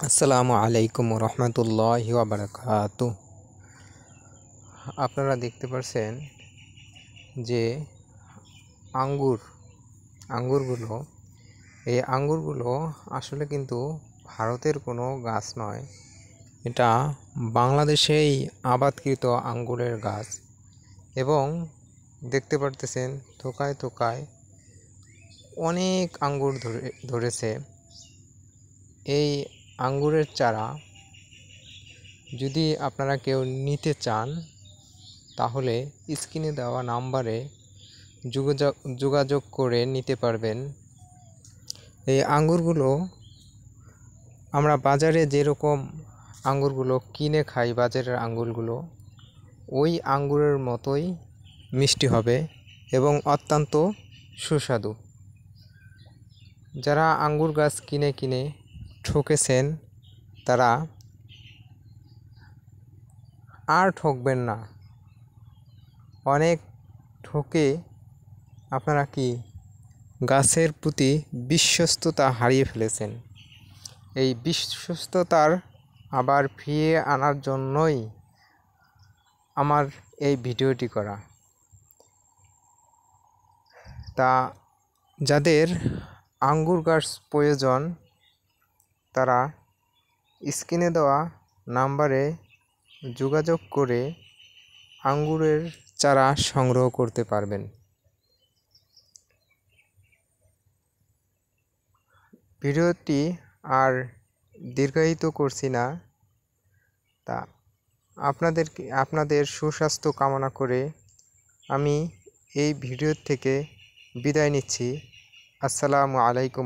আসসালামু আলাইকুম রহমতুল্লাহি ওয়া বারাকাতুহু। আপনারা দেখতে পাচ্ছেন যে আঙ্গুরগুলো এই আঙ্গুরগুলো আসলে কিন্তু ভারতের কোনো গাছ নয়, এটা বাংলাদেশেই আবাদকৃত আঙ্গুরের গাছ। এবং দেখতে পারতেছেন থোকায় থোকায় অনেক আঙ্গুর ধরেছে। এই আঙ্গুরের চারা যদি আপনারা কেউ নিতে চান তাহলে স্ক্রিনে দেওয়া নাম্বারে যোগাযোগ করে নিতে পারবেন। এই আঙ্গুরগুলো আমরা বাজারে যেরকম আঙ্গুরগুলো কিনে খাই, বাজারের আঙ্গুরগুলো ওই আঙ্গুরের মতোই মিষ্টি হবে এবং অত্যন্ত সুস্বাদু। যারা আঙ্গুর গাছ কিনে কিনে ঠকেছেন তারা আর ঠকবেন না। অনেক ঠকে আপনারা কি গাছের প্রতি বিশ্বস্ততা হারিয়ে ফেলেছেন। এই বিশ্বস্ততার আবার ফিরিয়ে আনার জন্যই আমার এই ভিডিওটি করা। তা যাদের আঙ্গুর গাছ প্রয়োজন তারা স্ক্রিনে দেওয়া নাম্বারে যোগাযোগ করে আঙ্গুরের চারা সংগ্রহ করতে পারবেন। ভিডিওটি আর দীর্ঘায়িত করছি না। তা আপনাদের সুস্বাস্থ্য কামনা করে আমি এই ভিডিও থেকে বিদায় নিচ্ছি। আসসালামু আলাইকুম।